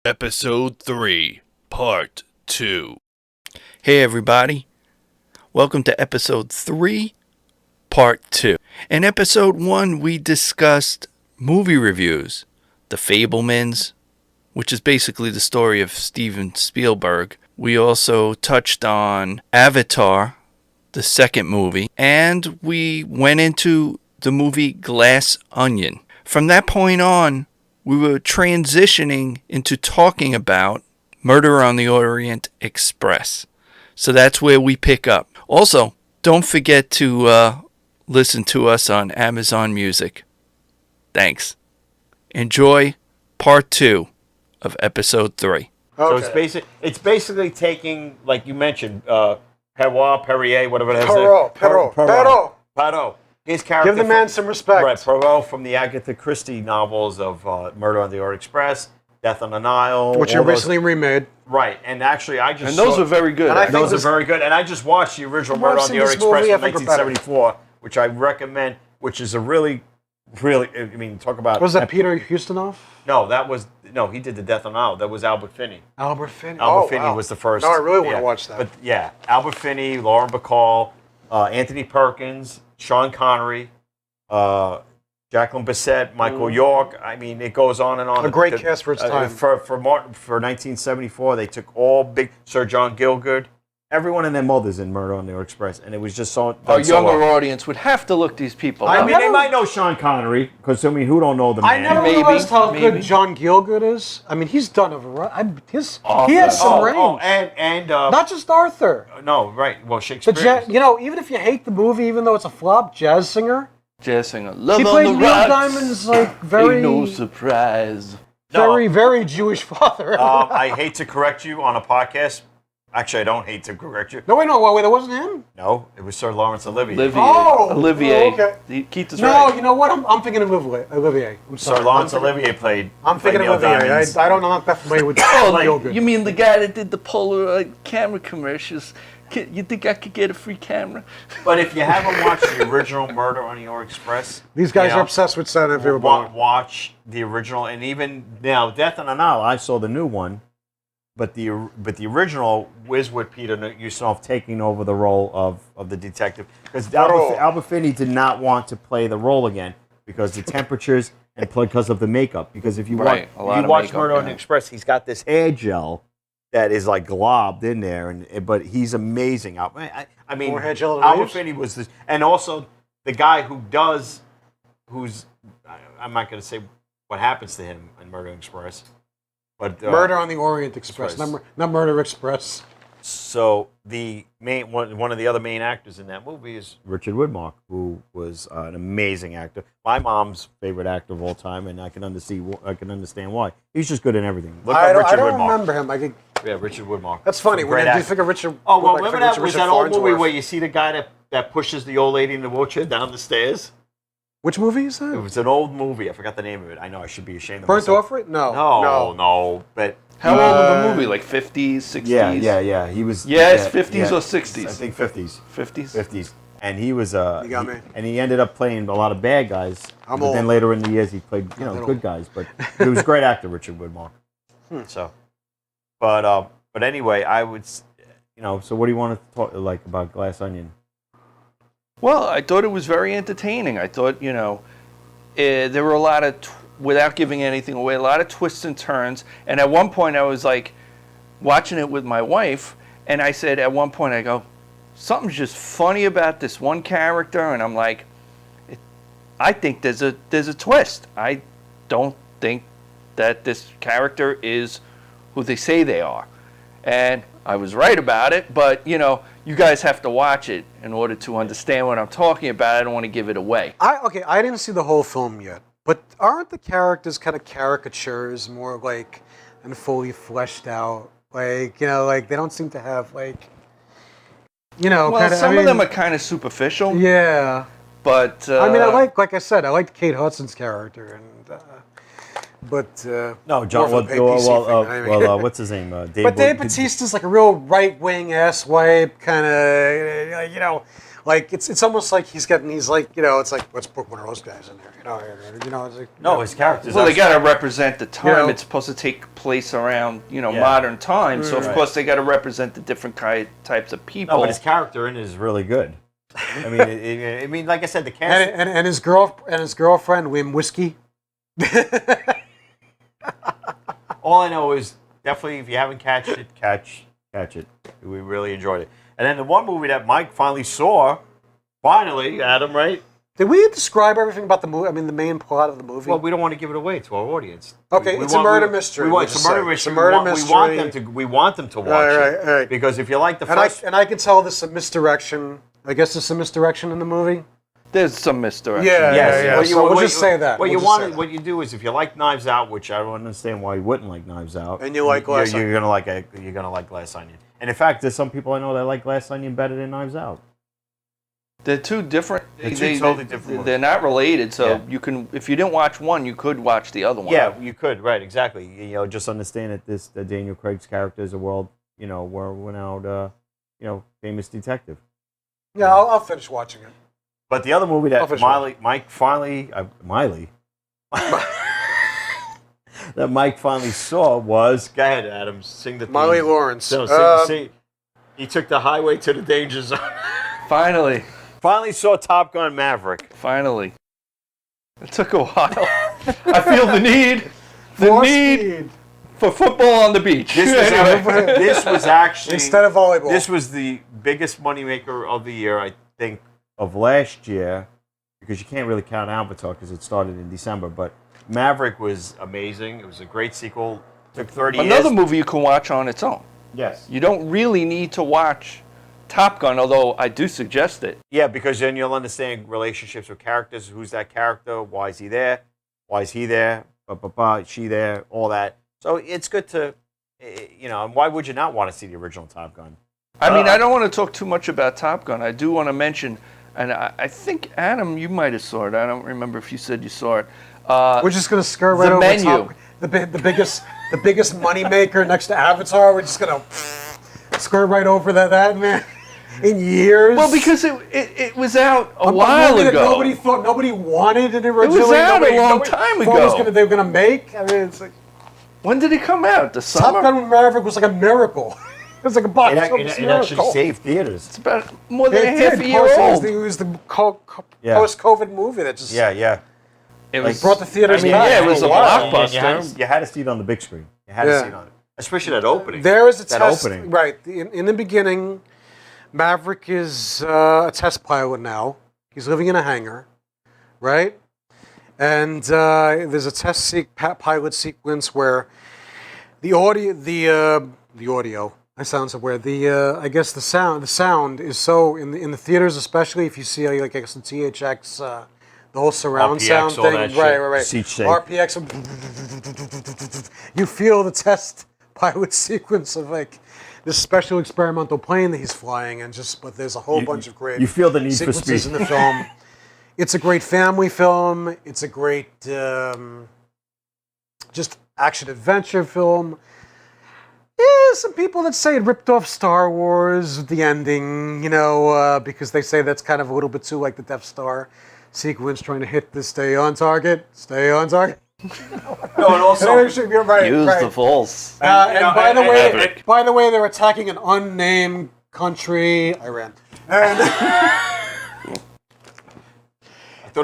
Episode 3, Part 2. Hey everybody, welcome to Episode 3, Part 2. In Episode 1 we discussed movie reviews, The Fabelmans, which is basically the story of Steven Spielberg. We also touched on Avatar, the second movie, and we went into the movie Glass Onion. From that point on, we were transitioning into talking about Murder on the Orient Express. So that's where we pick up. Also, don't forget to listen to us on Amazon Music. Thanks. Enjoy Part 2 of Episode 3. Okay. So it's basically taking, like you mentioned, Perrier, whatever it is. Perrault. His character. Give the man some respect. Right, Perrault from the Agatha Christie novels of Murder on the Orient Express, Death on the Nile. Which you recently remade. Right, and actually I just those are very good. Those are very good, and I just watched the original Murder on the Orient Express from 1974, which I recommend, which is a really, talk about... Was that Peter Ustinov? No, he did the Death on the Nile. That was Albert Finney. Albert Finney Was the first. No, I really want to watch that. But yeah, Albert Finney, Lauren Bacall, Anthony Perkins, Sean Connery, Jacqueline Bisset, Michael York. I mean, it goes on and on. A great cast for its time. For 1974, they took all big Sir John Gielgud. Everyone and their mothers in Murder on the Orient Express, and it was just so. Our younger audience would have to look these people up. I mean, they might know Sean Connery, because who don't know the man? I never realized how good John Gielgud is. I mean, he's done a variety. He has some range. And not just Arthur. No, right. Well, Shakespeare. Even if you hate the movie, even though it's a flop, jazz singer. Love he on played the Neil rocks. Diamond's very. Ain't no surprise. Very Jewish father. I hate to correct you on a podcast. Actually, I don't hate to correct you. No, wait, that wasn't him? No, it was Sir Lawrence Olivier. Olivier. Okay. Keith is no, right. you know what? I'm thinking of Olivier. I'm sorry. Sir Lawrence Olivier played. I'm thinking of Olivier. I don't know. I'm not that familiar with Gielgud. You mean the guy that did the Polaroid camera commercials? You think I could get a free camera? But if you haven't watched the original Murder on the Orient Express, these guys are obsessed with Saturday Night Fever. Watch the original, and even now, Death on the Nile. I saw the new one, but the original was with Peter Ustinov taking over the role of the detective, because Albert Finney did not want to play the role again because the temperatures and because of the makeup. Because if you watch Murder on the Express, he's got this hair gel that is like globbed in there, but he's amazing. I mean, Albert Finney was this, and also the guy who's I'm not going to say what happens to him in Murder Express, but Murder on the Orient Express, not Murder Express. So the main one of the other main actors in that movie is Richard Widmark, who was an amazing actor. My mom's favorite actor of all time, and I can understand why. He's just good in everything. I don't remember him. Richard Widmark. That's funny. When do you think of Richard? Oh, well, remember that was that old movie where you see the guy that pushes the old lady in the wheelchair down the stairs? Which movie is that? It was an old movie. I forgot the name of it. I know I should be ashamed of myself. myself. Burnt Offer? No. But how old of a movie? Like 50s, 60s? Yeah. He was. Yes, 50s or 60s. I think 50s. 50s. And he was. You got me. And he ended up playing a lot of bad guys. But then later in the years, he played good guys. But he was a great actor, Richard Widmark. So, but anyway, I would. So what do you want to talk about Glass Onion? Well, I thought it was very entertaining. I thought, there were a lot of, without giving anything away, a lot of twists and turns. And at one point I was like watching it with my wife, and I said at one point, I go, something's just funny about this one character, and I'm like, I think there's a twist. I don't think that this character is who they say they are. And I was right about it, but you guys have to watch it in order to understand what I'm talking about. I don't want to give it away. I didn't see the whole film yet, but aren't the characters kind of caricatures, more like and fully fleshed out? They don't seem to have Well, some of them are kind of superficial. Yeah. But I liked Kate Hudson's character, and But No, John. more for the PC thing, I mean. What's his name? Dave. But Dave Bautista's like a real right-wing asswipe kind of, like it's almost like he's like, it's like, let's put one of those guys in there, it's like, No, his character's. Well, they got to represent the time. You know? It's supposed to take place around, modern times. So, of course, they got to represent the different types of people. No, but his character in it is really good. I mean, like I said, the cast. and his girlfriend, Wim Whiskey. All I know is definitely, if you haven't catch it, catch it. We really enjoyed it. And then the one movie that Mike finally saw, Adam, right? Did we describe everything about the movie? I mean, the main plot of the movie? Well, we don't want to give it away to our audience. Okay, it's a murder mystery. It's a murder mystery. We want them to watch it. Right. Because if you like the first... And I can tell there's some misdirection. I guess there's some misdirection in the movie. There's some misdirection. Yeah. We'll just say that. What you do is, if you like Knives Out, which I don't understand why you wouldn't like Knives Out, and you like Glass Onion, you're gonna like Glass Onion. And in fact, there's some people I know that like Glass Onion better than Knives Out. They're two different. Totally different. They're not related, so you can. If you didn't watch one, you could watch the other one. Yeah, you could. Right, exactly. Just understand that the Daniel Craig's character is a world-renowned, famous detective. Yeah, I'll finish watching it. But the other movie that Mike finally saw was, go ahead, Adam, sing the theme. Miley Lawrence. No, sing. He took the highway to the danger zone. Finally saw Top Gun Maverick. Finally. It took a while. I feel the need for football on the beach. This was actually... Instead of volleyball. This was the biggest moneymaker of the year, I think, of last year, because you can't really count Avatar because it started in December, but Maverick was amazing. It was a great sequel. Took 30 years. Another movie you can watch on its own. Yes. You don't really need to watch Top Gun, although I do suggest it. Yeah, because then you'll understand relationships with characters. Who's that character? Why is he there? Why is he there? She there? All that. So it's good to, and why would you not want to see the original Top Gun? I mean, I don't want to talk too much about Top Gun. I do want to mention, and I think, Adam, you might have saw it. I don't remember if you said you saw it. We're just going to skirt right over menu. The biggest money maker next to Avatar. We're just going to skirt right over that man. In years. Well, because it was out a while ago. Nobody wanted it originally. It was out a long time ago. They were going to make. I mean, it's like. When did it come out? The summer? Top Gun Maverick was like a miracle. It was like a box office miracle. It actually saved theaters. It's about more than a half a year old. It was the post-COVID movie that just It was brought the theaters back. Yeah, it was a blockbuster. You had to see it on the big screen. You had to see it on it. Especially that opening. There is a test. Opening. Right. In the beginning, Maverick is a test pilot now. He's living in a hangar, right? And there's a test pilot sequence where the audio. I sound somewhere. I guess the sound is so in the theaters, especially if you see like I guess the THX, the whole surround RPX, sound thing. Right. Seat shape. RPX. You feel the test pilot sequence of like this special experimental plane that he's flying, but there's a whole bunch of great. You feel the need for sequences speed in the film. It's a great family film. It's a great just action adventure film. Yeah, some people that say it ripped off Star Wars, the ending, because they say that's kind of a little bit too like the Death Star sequence trying to hit the stay on target. No, and also you're right. Use the Force. And by the way, they're attacking an unnamed country, Iran. And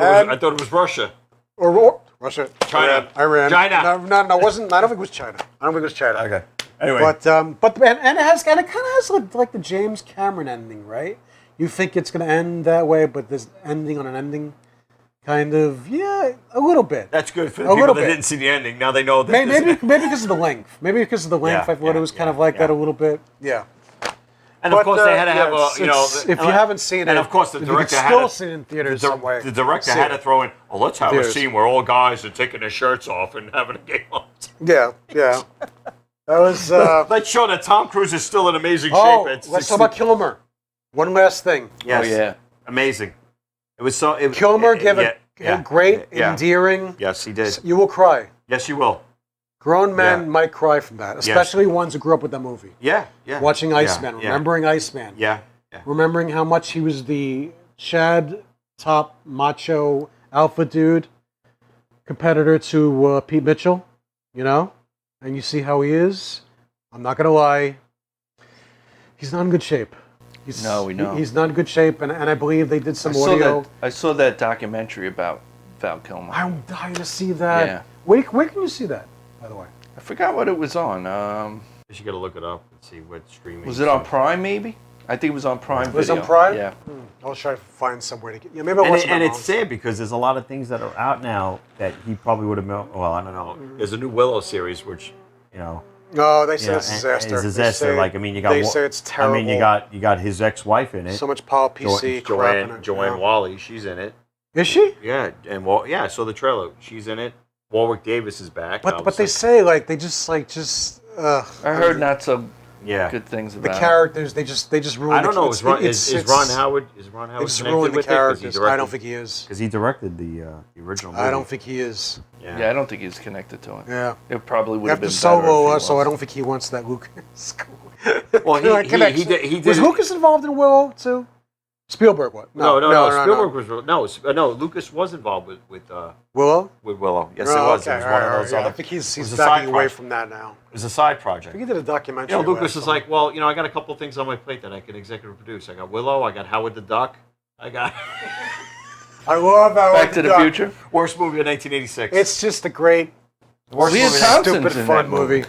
I thought it was Russia. Or Russia, China, Iran. China. No, it wasn't. I don't think it was China. Okay. Anyway, but it kind of has like the James Cameron ending, right? You think it's going to end that way, but there's ending on an ending, kind of. Yeah, a little bit. That's good for the people that didn't see the ending. Now they know that. Maybe because of the length. I thought it was kind of like that a little bit. Yeah. And of course, they had to have if you haven't seen it, and of course the director had to see it in theaters some way. The director had to throw in, let's have a scene where all guys are taking their shirts off and having a game on. Yeah. That was. Let's show that Tom Cruise is still in amazing shape. Let's talk about Kilmer. One last thing. Yes. Oh yeah. Amazing. It was so. Kilmer gave a great, endearing. Yes, he did. You will cry. Yes, you will. Grown men Yeah. might cry from that, especially ones who grew up with that movie. Yeah. Watching Yeah, Iceman, yeah. remembering Iceman. Yeah. Remembering how much he was the Chad top macho alpha dude competitor to Pete Mitchell, you know? And you see how he is. I'm not going to lie. He's not in good shape. No, we know. He's not in good shape, and I believe they did some audio. I saw that documentary about Val Kilmer. I'm dying to see that. Yeah. Where can you see that, by the way? I forgot what it was on. You should gotta look it up and see what streaming. Was it on Prime, maybe? I think it was on Prime Video. Was it on Prime? Yeah. I'll try to find somewhere to get. Yeah, maybe I'll watch it. And it's sad because there's a lot of things that are out now that he probably would have. Well, I don't know. There's a new Willow series, which No, they say you know, it's a disaster. It's a disaster. They say, Like, I mean, you got. They say it's terrible. I mean, you got his ex-wife in it. So much Paul PC crap in it. Joanne Wally, she's in it. Is she? Yeah, and I saw the trailer. She's in it. Warwick Davis is back. But they say like they just I heard not so yeah. good things the about it. characters. They just ruin. I don't know. Is Ron Howard? They just ruin the characters. I don't think he is. Because he directed the original movie. I don't think he is. Yeah, I don't think he's connected to it. Yeah. It probably would have After been Solo, better if he also, I was. don't think he wants that Lucas. Well, he did. Was Lucas involved in Willow too? Spielberg what? No. Spielberg was no. Lucas was involved with Willow. With Willow. Yes, it was. Okay, It was one of those yeah, other. I think he's it was a backing side away project. from that now. It was a side I project. think he did a documentary. Lucas last is like, well, I got a couple of things on my plate that I can executive produce. I got Willow. I got Howard the Duck. I got. I love Howard Back to the Future. Worst movie of 1986. It's just a great, worst Leah movie. Thompson's stupid, in fun that movie.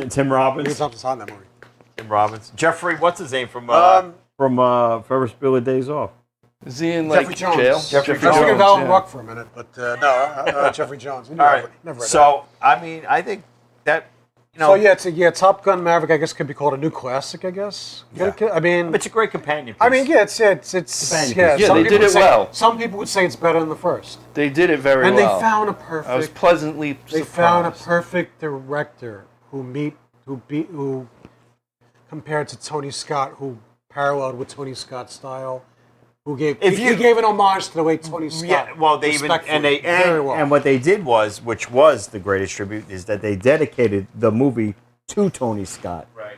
Tim Leah Robbins. Thompson's on that movie. Tim Robbins. Jeffrey, what's his name from Ferris Bueller Days Off? Is he in like Jeffrey Jones. jail? Jeffrey I was thinking Jones, of Alan yeah. Ruck for a minute, but no, Jeffrey Jones. All right. Never read So I mean, I think that that. So Top Gun Maverick, I guess, could be called a new classic. I guess. Yeah. I mean, it's a great companion piece. I mean, yeah, it's Companion yeah. piece. some they people did would it say- well. Some people would say it's better than the first, They did it very and well. they found a I was perfect. pleasantly They surprised. found a perfect director who compared to Tony Scott, who paralleled with Tony Scott's style, who gave he gave an homage to the way Tony Scott. Yeah, well, they even very well. and what they did was, which was the greatest tribute, is that they dedicated the movie to Tony Scott, Right.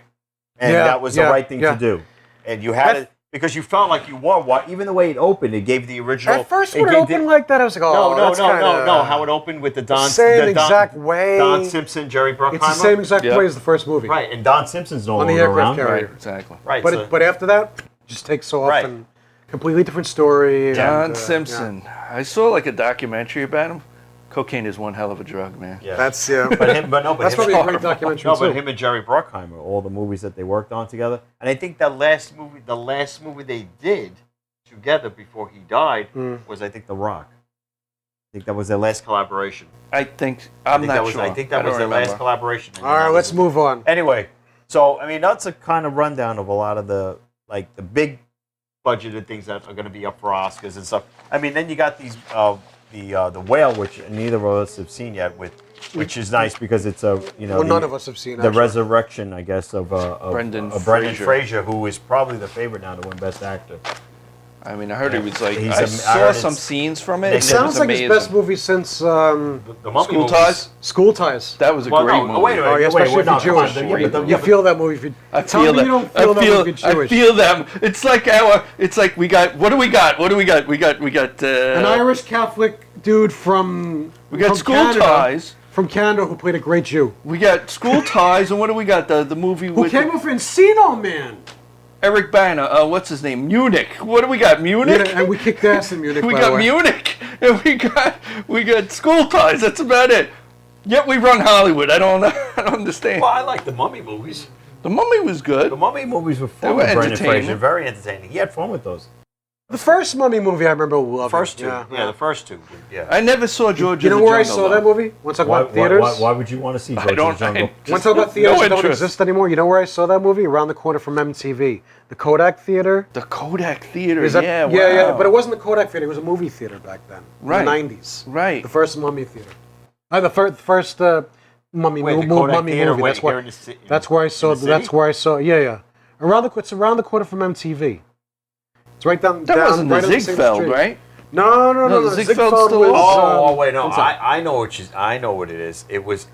and Yeah, that was the yeah, right thing yeah. to do. And you had it because you felt like you were even the way it opened, it gave the original. At first, when it opened like that, I was like, "Oh, no, that's kinda, no. How it opened with the Don, same the Don, exact way. Don Simpson, Jerry Bruckheimer. It's the same exact Yep. way as the first movie, Right, and Don Simpson's no On the longer aircraft around. carrier. Right, exactly. Right, But so- but after that, just takes off Right. and completely different story. Don and, Simpson. I saw like a documentary about him. Cocaine is one hell of a drug, man. yeah. That's but that's him, probably a great documentary No, too. but him and Jerry Bruckheimer, all the movies that they worked on together, and I think the last movie they did together before he died was, I think, The Rock. I think that was their last collaboration. I think I'm not sure. I think that I was don't their last remember. collaboration. All right, let's move on. Anyway, so I mean, that's a kind of rundown of a lot of the big budgeted things that are going to be up for Oscars and stuff. I mean, then you got these the Whale, which neither of us have seen yet, which is nice because it's None of us have seen the actually. resurrection, I guess, of Brendan Brendan Fraser. Fraser, who is probably the favorite now to win Best Actor. I mean, I heard he was like. He's I I saw heard some it's- scenes from it. It and it Sounds was like amazing. his best movie since The Mummy School movies. Ties. School Ties. That was a Well, great no, movie. wait a minute. Oh, yeah, especially if you're come on, Jewish. yeah, but You feel that movie. If you, I tell feel me that. you don't feel that movie if you're I Jewish. feel them. It's like It's like we got. What do we got? What do we got? We got. An Irish Catholic dude from We got from School Canada, Ties. from Canada who played a great Jew. We got School Ties, and what do we got? The movie Who with came with Encino Man. Eric Bana. What's his name? Munich. What do we got? Munich. Yeah, and we kicked ass in Munich. We by the got way. Munich, and we got School Ties. That's about it. Yet we run Hollywood. I don't understand. Well, I like the Mummy movies. The Mummy was good. The Mummy movies were They fun were with Brendan entertaining. Fraser. Very entertaining. He had fun with those. The first Mummy movie I remember loving. First two. Yeah. Yeah, the first two. Yeah. I never saw George. You know of the where I Jungle, saw though. that movie? Want to talk about theaters? Why would you want to see George I don't. of the Jungle? Want to talk about theaters that don't interest. exist anymore? You know where I saw that movie? Around the corner from MTV. The Kodak Theater. The Kodak Theater. Is that- yeah, yeah, wow. but it wasn't the Kodak Theater. It was a movie theater back then. Right. In the 90s. Right. The first Mummy Theater. The first Mummy Wait, the movie. Kodak Theater, movie. wait, That's where. here in the ci- That's where I saw. in the That's city? where I saw. Yeah. It's around the corner from MTV. It's right down. That down, wasn't right the on same Ziegfeld, street. right? No. the Ziegfeld Ziegfeld still was. is. Wait, no. inside. I know what it is. It was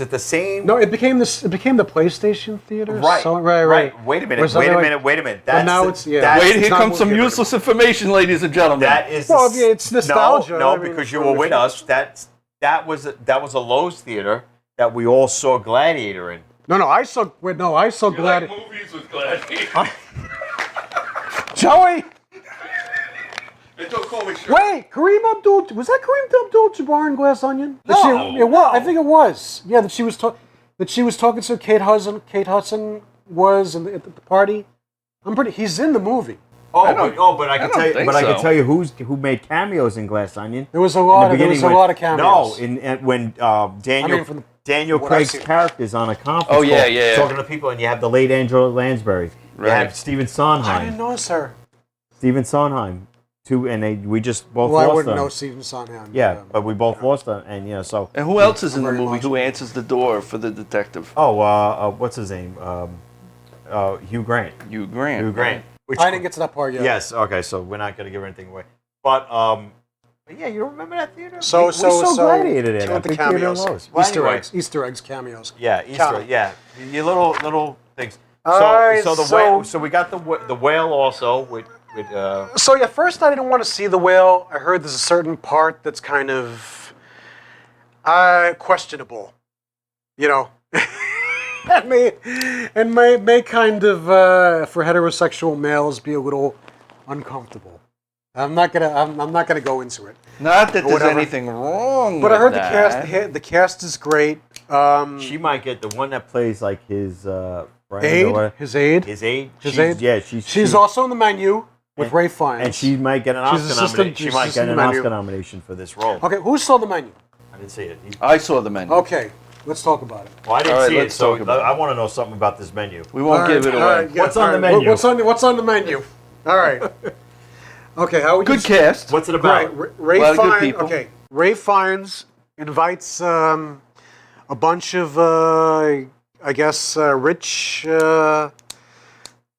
it the same? No, it became this. It became the PlayStation Theater. Right. So, right. Wait a minute. Or something like- Wait a minute. But now it's that's- Wait, here it's not comes some movie useless information, ladies and gentlemen. That is. Well, yeah, it's nostalgia. No, I mean, because you were with us. That was a Lowe's theater that we all saw Gladiator in. No, I saw. Wait, no, I saw Gladiator. movies with Gladiator. Joey. Don't call me sure. Wait, was that Kareem Abdul-Jabbar in Glass Onion? No, It was. I think it was. Yeah, that she was talking to Kate Hudson was at the party. He's in the movie. But I can tell you. think But I can so. tell you who made cameos in Glass Onion. There was a lot of cameos. No, when Daniel from Daniel what I've Craig's seen. character is on a conference Oh, yeah, call yeah. talking to people, and you have the late Angela Lansbury. You Right. have Stephen I Sondheim. didn't know, sir. Stephen Sondheim. We just both Well, I lost wouldn't them. know Stephen Sondheim. Yeah, but we both lost them, and so. And who else is in the very movie? much. Who answers the door for the detective? What's his name? Hugh Grant. Hugh Grant. Hugh Grant. Which, I didn't get to that part yet. Yes. Okay. So we're not going to give anything away. But yeah, you remember that theater? So we saw Gladiator there. Two that with the big theater in cameos. Lowe's. Well, anyway, Easter eggs, cameos. Yeah, Count 'em. Yeah, your little things. All So right, the so- whale. So we got the whale also with. So yeah, first I didn't want to see the whale. I heard there's a certain part that's kind of questionable. You know, and may kind of for heterosexual males be a little uncomfortable. I'm not gonna go into it. Not that there's Whatever. anything wrong But with I heard that. the cast is great. She might get the one that plays like his friend or Aide, whatever. his aide. His aide. His She's- aide? Yeah, She's also in the menu with Ray Fiennes. and she might get an She's Oscar assistant- nomination. She she's might get assistant an menu. Oscar nomination for this role. Okay, who saw the menu? I didn't see it. I saw the menu. Okay, let's talk about it. Well, I didn't All right, see it, let's so talk about I want to know something about this menu. We won't give it away. yeah, What's on the all right, menu? What's on the menu? All right. Okay, how would Good you? cast. What's it Right, about? Ray lot of good Fiennes. people. Okay, Ray Fiennes invites a bunch of, I guess, rich,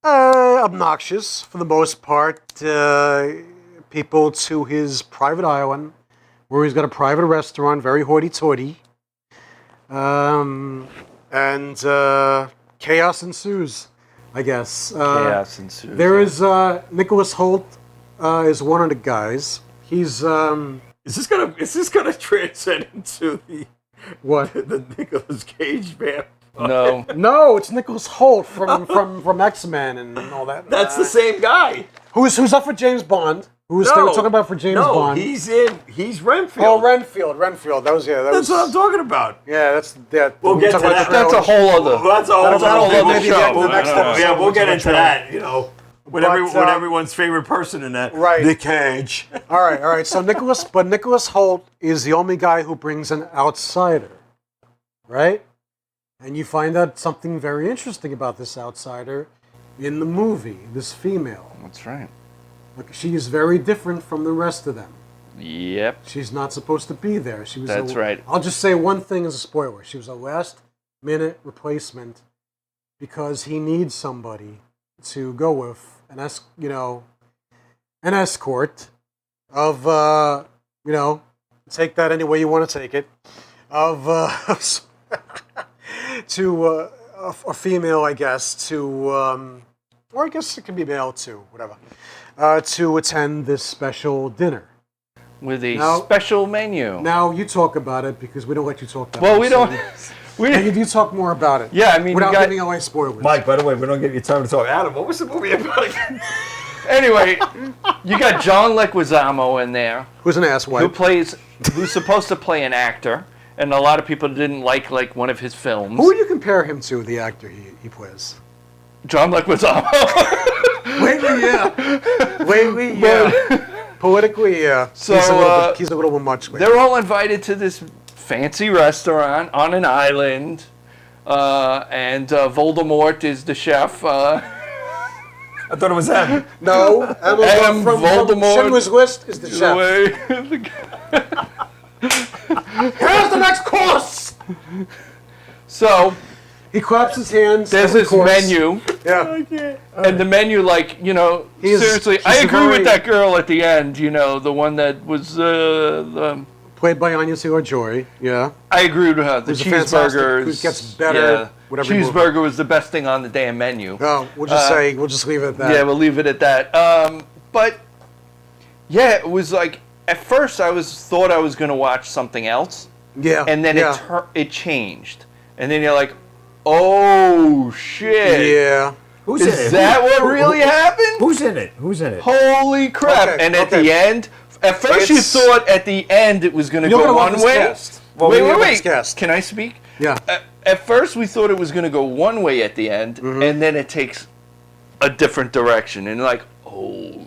obnoxious for the most part, people to his private island, where he's got a private restaurant, very hoity-toity, and chaos ensues. I guess. Chaos ensues. There is Nicholas Hoult is one of the guys. He's Is this gonna transcend into what? the Nicolas Cage man? No. No, it's Nicholas Hoult from X-Men and all that. That's the same guy. Who's up for James Bond? They were talking about for James Bond. he's Renfield. Oh, Renfield. That's what I'm talking about. Yeah, that's that. We'll get to that. That's a whole other. That's a whole other other show. show. We'll get to that. Yeah, we'll get into that. You know, with But, everyone's favorite person in that, Right. Nick Cage. All right. So Nicholas Hoult is the only guy who brings an outsider, right? And you find out something very interesting about this outsider in the movie. This female, That's right. she is very different from the rest of them. Yep. She's not supposed to be there. She was. That's right. I'll just say one thing as a spoiler. She was a last-minute replacement because he needs somebody to go with an escort of take that any way you want to take it of to a female, I guess, to or I guess it can be male too, whatever, to attend this special dinner. With a Now- special menu. Now you talk about it because we don't let you talk that Well, much, we so don't. Can you talk more about it? Yeah, I mean, without you got- giving away spoilers. Mike, by the way, we don't give you time to talk. Adam, what was the movie about again? Anyway, you got John Leguizamo in there, Who's an asswipe? who's supposed to play an actor, and a lot of people didn't like one of his films. Who would you compare him to? The actor he plays. John Leguizamo. Lately, yeah. Lately, yeah. Politically, yeah. So, he's a little bit much. They're all invited to this fancy restaurant on an island, and Voldemort is the chef. I thought it was him. No, Adam from Voldemort. Schindler's List is the chef. Here's the next course. So, He claps his hands. There's every this course. menu, Yeah. and the menu, like, seriously, I agree with that girl at the end, the one that was, Played by Anya Taylor-Joy. Yeah. I agree with her. The Who's a fantastic- cheeseburgers. who gets better with every movie. Cheeseburger was the best thing on the damn menu. Oh, we'll just leave it at that. Yeah, we'll leave it at that. But yeah, it was like at first I thought I was gonna watch something else, Yeah. and then yeah. it changed, and then you're like, oh shit, Yeah. Who's in is it? that what really happened? Who's in it? Who's in it? Holy crap! Okay, And at okay. the end, at first you It's- thought at the end it was gonna You're go gonna love one this way. cast. Well, Wait, we wait, love this wait! cast. Can I speak? Yeah. At first, we thought it was going to go one way at the end, Mm-hmm. and then it takes a different direction. And like, oh,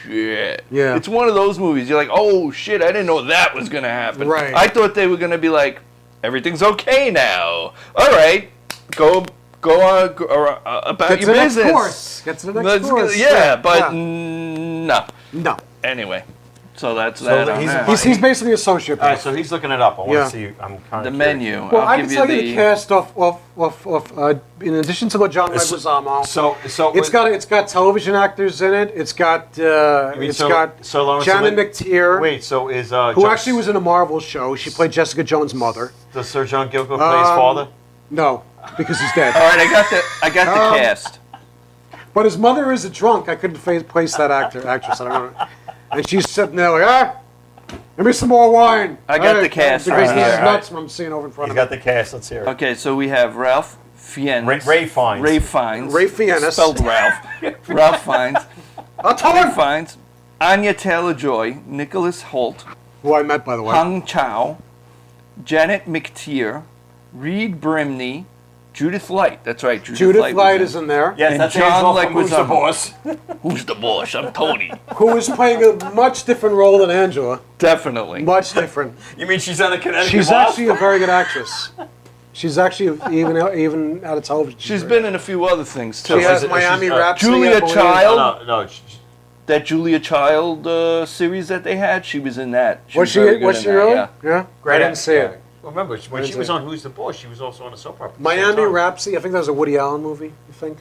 shit. Yeah. It's one of those movies. You're like, oh, shit, I didn't know that was going to happen. Right. I thought they were going to be like, everything's okay now. All right, go on about Get to your the next business. course. Get to the next Let's course. go- yeah, but yeah. no. No. Anyway, so that's that on he's- that. He's basically a sociopath. All right, so he's looking it up. I want Yeah. to see. I'm kind The of menu. Well, I'll I give can tell you the the cast in addition to what John Leguizamo. So It's got television actors in it. It's got Lawrence Janet McTeer, Wait, so is who actually was in a Marvel show. She played Jessica Jones' mother. Does Sir John Gilgo play his father? No, because he's dead. All right, I got the cast. But his mother is a drunk. I couldn't place that actress. I don't know. And she's sitting there like, give me some more wine. I got Hey, the cast Because right this is here. nuts what I'm seeing over in front He's of me. got the cast. Let's hear it. Okay, so we have Ralph Fiennes. Ray Fiennes. Ray Fiennes. Ray Fiennes. Spelled Ralph. Ralph Fiennes. I'll tell Ray him. Fiennes. Anya Taylor-Joy. Nicholas Hoult. Who I met, by the way. Hung Chow. Janet McTeer. Reed Brimney. Judith Light. That's right. Judith Light Light was is in there. Yes, And that's John Angela from Who's the Leguizamo. Boss. Who's the boss? I'm Tony. Who is playing a much different role than Angela. Definitely. Much different. You mean she's on a Connecticut She's Boss? actually a very good actress. She's actually even out of television. She's been in a few other things too. She has She's- Miami she's, Rhapsody. I Julia believe. Child. No. That Julia Child series that they had, she was in that. Was she? very good Was in she that, really? yeah. Yeah. Great I didn't actor. see it. Remember, when she was on Who's the Boss, she was also on a soap opera. at the same Miami time. Rhapsody. I think that was a Woody Allen movie. You think?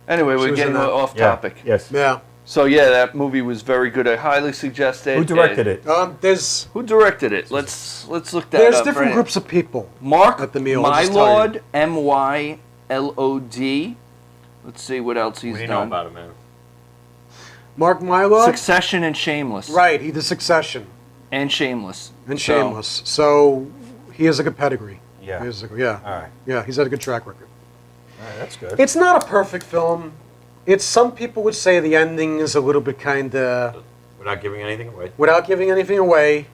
Anyway, She we're was getting in that. off Yeah. topic. Yes. Yeah. So yeah, that movie was very good. I highly suggest it. Who directed it? There's Who directed it? Let's look that there's up. different right groups of people. Mark at the meal, I'll just tell Mylod, Mylod. Let's see what else he's What do you know done. about it, man? Mark Mylod. Succession and Shameless. Right. He did Succession And Shameless. and So, Shameless. So he has a good pedigree. Yeah. He has yeah. All right. Yeah. He's had a good track record. All right, that's good. It's not a perfect film. It's some people would say the ending is a little bit kind of, Without giving anything away. without giving anything away,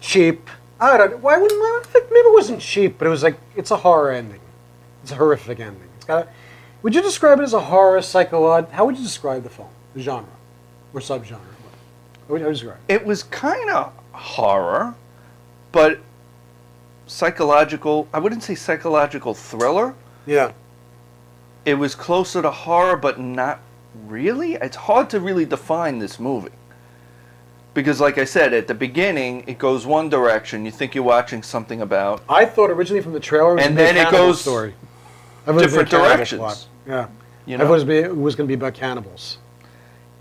cheap. I don't. Why wouldn't I think maybe it wasn't cheap, but it was like it's a horror ending. It's a horrific ending. It's got. Would you describe it as a horror psychological? How would you describe the film, the genre, or subgenre? How would you describe it? It was kind of horror, but psychological. I wouldn't say psychological thriller. Yeah. It was closer to horror, but not really. It's hard to really define this movie. Because like I said, at the beginning, it goes one direction. You think you're watching something about I thought originally from the trailer, it was And gonna be then a it cannibal goes story. I thought it was different gonna be a cannibal directions. plot. Yeah. You I know? thought it was going to be about cannibals.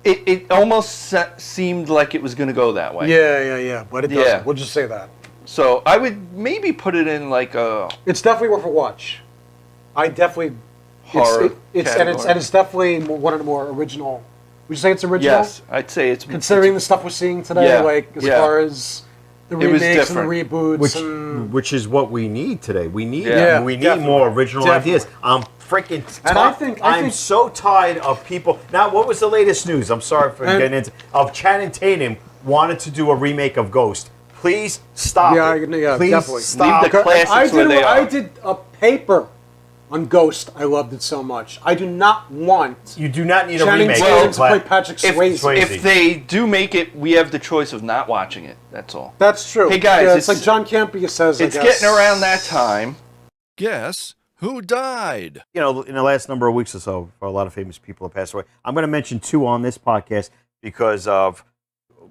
It almost seemed like it was going to go that way. Yeah. But it doesn't. Yeah. We'll just say that. So I would maybe put it in like a It's definitely worth a watch. I definitely. horror It's category. definitely one of the more original. Would you say it's original? Yes, I'd say it's Considering the stuff we're seeing today, Yeah, like as yeah. far as the It was remakes and the different. reboots, and Which is what we need today. We need Yeah, we need definitely. more original Definitely. ideas. I'm freaking And I think- I'm so tired of people. Now, what was the latest news? I'm sorry for And- getting into of Channing Tatum wanted to do a remake of Ghost. Please stop. Yeah, it. yeah, Please definitely. stop. Leave the classics where they are. I did a paper on Ghost. I loved it so much. I do not want You do not need a Channing remake. Tatum to Well, play Patrick Swayze. Swayze. if they do make it, we have the choice of not watching it. That's all. That's true. Hey, guys, yeah, it's it's- like John Campia says. I It's guess. getting around that time. Guess who died? You know, in the last number of weeks or so, a lot of famous people have passed away. I'm going to mention two on this podcast because of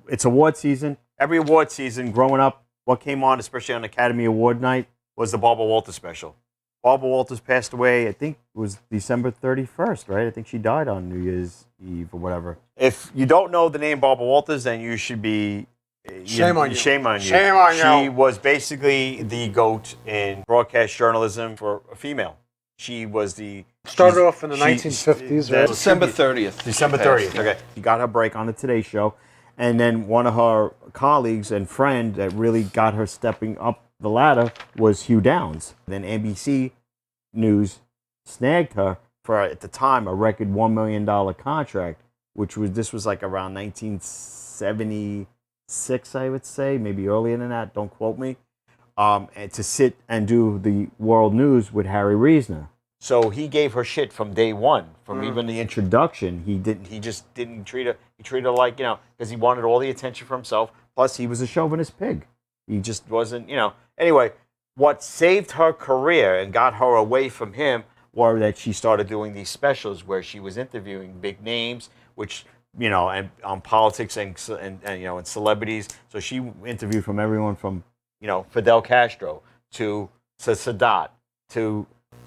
it's award season. Every award season, growing up, what came on, especially on Academy Award night, was the Barbara Walters special. Barbara Walters passed away, I think it was December 31st, right? I think she died on New Year's Eve or whatever. If you don't know the name Barbara Walters, then you should be... Shame on you. Shame on you. Shame on She you. was basically the GOAT in broadcast journalism for a female. She was the... Started off in the 1950s, right? December 30th. December 30th. Okay. She got her break on the Today Show. And then one of her colleagues and friend that really got her stepping up the ladder was Hugh Downs. Then NBC News snagged her for, at the time, a record $1 million contract, this was like around 1976, I would say, maybe earlier than that. Don't quote me. And to sit and do the world news with Harry Reasoner. So he gave her shit from day one, from even the introduction. He just didn't treat her. He treated her like, because he wanted all the attention for himself. Plus, he was a chauvinist pig. He just wasn't, Anyway, what saved her career and got her away from him were that she started doing these specials where she was interviewing big names, which, and on politics and celebrities. So she interviewed from everyone from, Fidel Castro to Sadat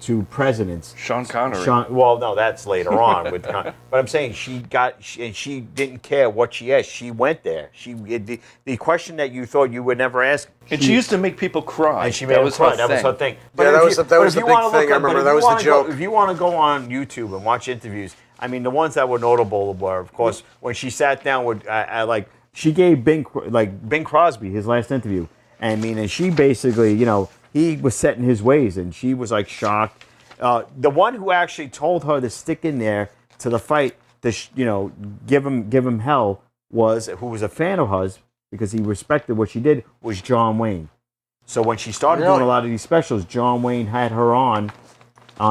to presidents. Sean Connery. Well, no, that's later on. But I'm saying she didn't care what she asked. She went there. The question that you thought you would never ask. And she used to make people cry. And she made them cry. That was her thing. Yeah, that was the big thing. I remember that was the joke. If you want to go on YouTube and watch interviews, I mean, the ones that were notable were, of course, when she sat down with, she gave Bing Crosby his last interview. And she basically, he was set in his ways, and she was like shocked. The one who actually told her to stick in there to the fight, to give him hell, who was a fan of hers because he respected what she did, was John Wayne. So when she started doing a lot of these specials, John Wayne had her on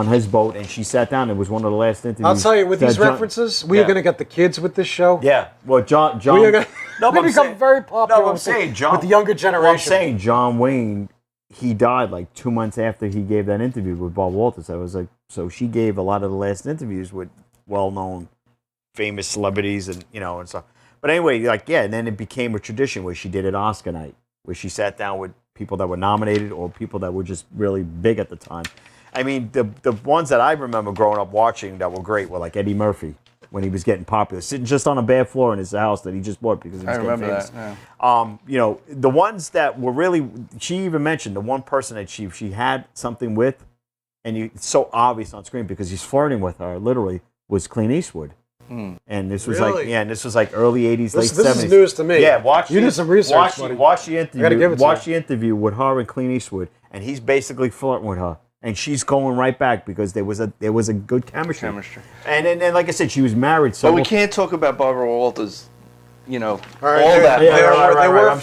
his boat, and she sat down. It was one of the last interviews. I'll tell you, with these references, we are going to get the kids with this show. Yeah. Well, John. We are going to become very popular. No, I'm saying John with the younger generation. Well, I'm saying John Wayne. He died like 2 months after he gave that interview with Bob Walters. I was like, so she gave a lot of the last interviews with well-known, famous celebrities and and stuff. But anyway, and then it became a tradition where she did an Oscar night, where she sat down with people that were nominated or people that were just really big at the time. I mean, the ones that I remember growing up watching that were great were like Eddie Murphy when he was getting popular, sitting just on a bare floor in his house that he just bought because he was getting famous. That. Yeah. The ones that were really, she even mentioned the one person that she had something with, and it's so obvious on screen because he's flirting with her, literally, was Clint Eastwood. And this was really? and this was like early 80s, late 70s. This is news to me. Yeah, you did some research, buddy. Watch the interview. I gotta give it to watch you. the interview with her and Clint Eastwood, and he's basically flirting with her. And she's going right back because there was a good chemistry. And then, like I said, she was married. So but we can't talk about Barbara Walters, all right, that. There were a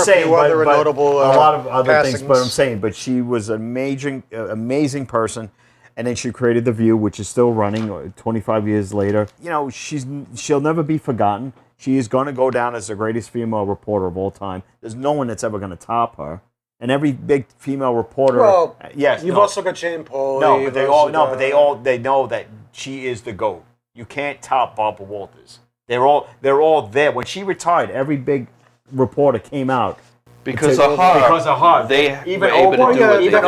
few other notable a lot of other passings. things. But I'm saying, but she was an amazing person. And then she created The View, which is still running 25 years later. She'll never be forgotten. She is going to go down as the greatest female reporter of all time. There's no one that's ever going to top her. And every big female reporter, well, yes, you've also got Jane Paul. No, but they know that she is the GOAT. You can't top Barbara Walters. They're all there. When she retired, every big reporter came out because of her. They even Oprah, even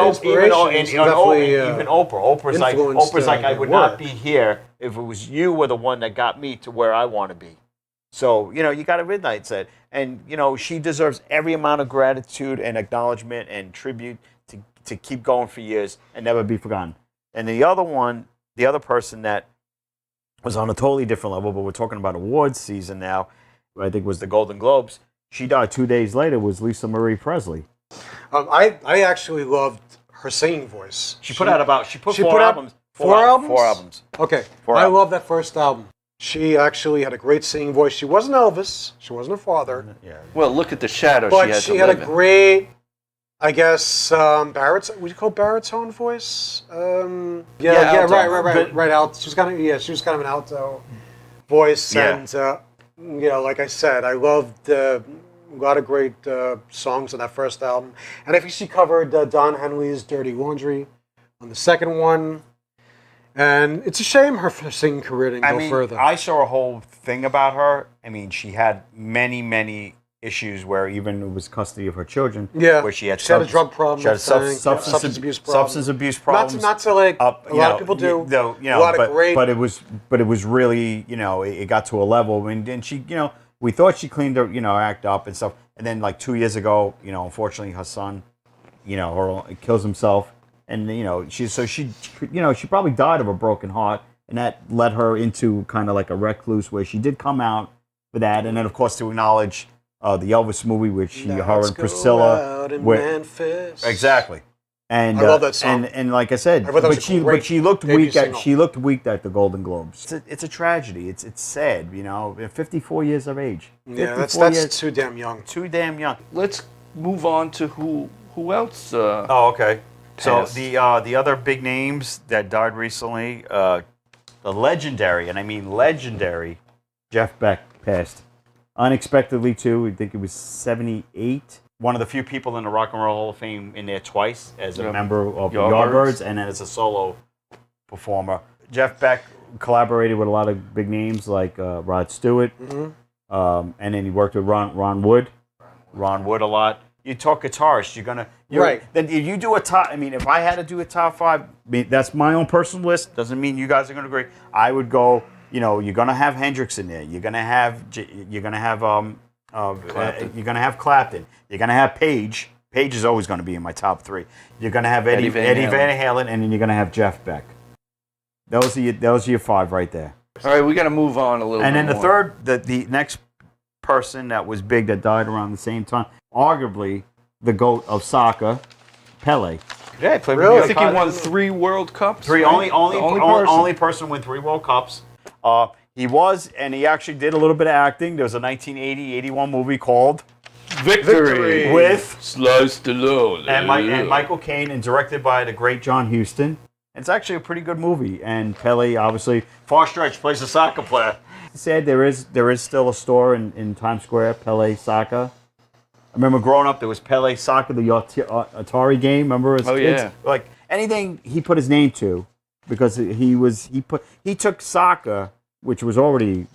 Oprah. Oprah's like I would not be here if it was you were the one that got me to where I want to be. So, you got a midnight set. And, she deserves every amount of gratitude and acknowledgement and tribute to keep going for years and never be forgotten. And the other person that was on a totally different level, but we're talking about awards season now, I think was the Golden Globes. She died 2 days later, was Lisa Marie Presley. I actually loved her singing voice. She put four albums. Four albums? 4 albums. Okay. I love that first album. She actually had a great singing voice. She wasn't Elvis. She wasn't her father. Yeah. Well, look at the shadow but she had to a live in. great, I guess, baritone. Would you call baritone voice? Alto. Right. She was kind of an alto voice, Yeah. and like I said, I loved a lot of great songs on that first album, and I think she covered Don Henley's "Dirty Laundry" on the second one. And it's a shame her singing career didn't go further. I saw a whole thing about her. I mean, she had many, many issues where even it was custody of her children. Yeah. Where she had a drug problem. She had substance abuse problem. Substance abuse problems. Not to like a lot of people do. A lot of great. But it was really, it got to a level and she, we thought she cleaned her, act up and stuff. And then like 2 years ago, unfortunately her son, kills himself. And, she probably died of a broken heart. And that led her into kind of like a recluse where she did come out for that. And then, of course, to acknowledge the Elvis movie, which her and Priscilla. Memphis. Exactly. And I love that song. And like I said, but she looked weak at the Golden Globes. It's a tragedy. It's sad, 54 years of age. Yeah, that's too damn young. Too damn young. Let's move on to who else. Okay. So passed. the other big names that died recently, the legendary, and I mean legendary, Jeff Beck passed unexpectedly too. I think it was 78. One of the few people in the Rock and Roll Hall of Fame in there twice as a member of the Yardbirds and then as a solo performer. Jeff Beck collaborated with a lot of big names like Rod Stewart, and then he worked with Ron Wood a lot. You talk guitarists, then if you do a top, if I had to do a top five, that's my own personal list. Doesn't mean you guys are going to agree. I would go. You're going to have Hendrix in there. You're going to have Clapton. You're going to have Clapton. You're going to have Page. Page is always going to be in my top three. You're going to have Eddie Van Halen, and then you're going to have Jeff Beck. Those are your five right there. All right, we got to move on a little. And bit then more. the next person that was big that died around the same time, arguably the GOAT of soccer, Pele. Yeah, I think he won 3 World Cups. Three, right? only person win 3 World Cups. He actually did a little bit of acting. There was a 1980-81 movie called Victory with Sly Stallone and Michael Caine, and directed by the great John Huston. It's actually a pretty good movie. And Pele, obviously, far stretch, plays a soccer player. Said there is still a store in Times Square, Pele Soccer. I remember growing up, there was Pele Soccer, the Atari game. Remember as kids? Yeah. Like anything he put his name to, because he took soccer, which was already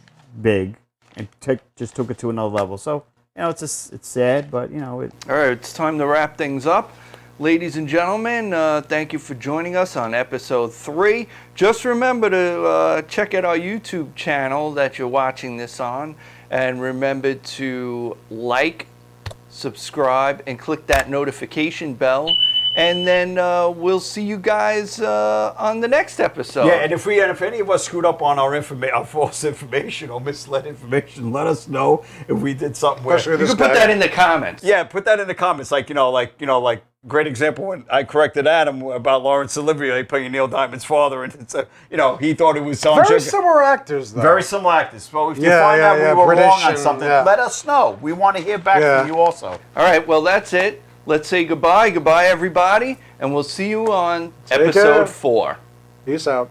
big, and just took it to another level. So it's sad, but All right, it's time to wrap things up. Ladies and gentlemen, thank you for joining us on episode 3. Just remember to check out our YouTube channel that you're watching this on, and remember to like, subscribe, and click that notification bell, and then we'll see you guys on the next episode. Yeah, and if any of us screwed up on our false information or misled information, let us know if we did something. You can put that in the comments. Yeah, put that in the comments. Like great example when I corrected Adam about Laurence Olivier playing Neil Diamond's father, and it's he thought it was very similar actors, though. Very similar actors. So if you find out we were British wrong on something, let us know. We want to hear back from you also. All right, well, that's it. Let's say goodbye. Goodbye, everybody, and we'll see you on episode 4. Peace out.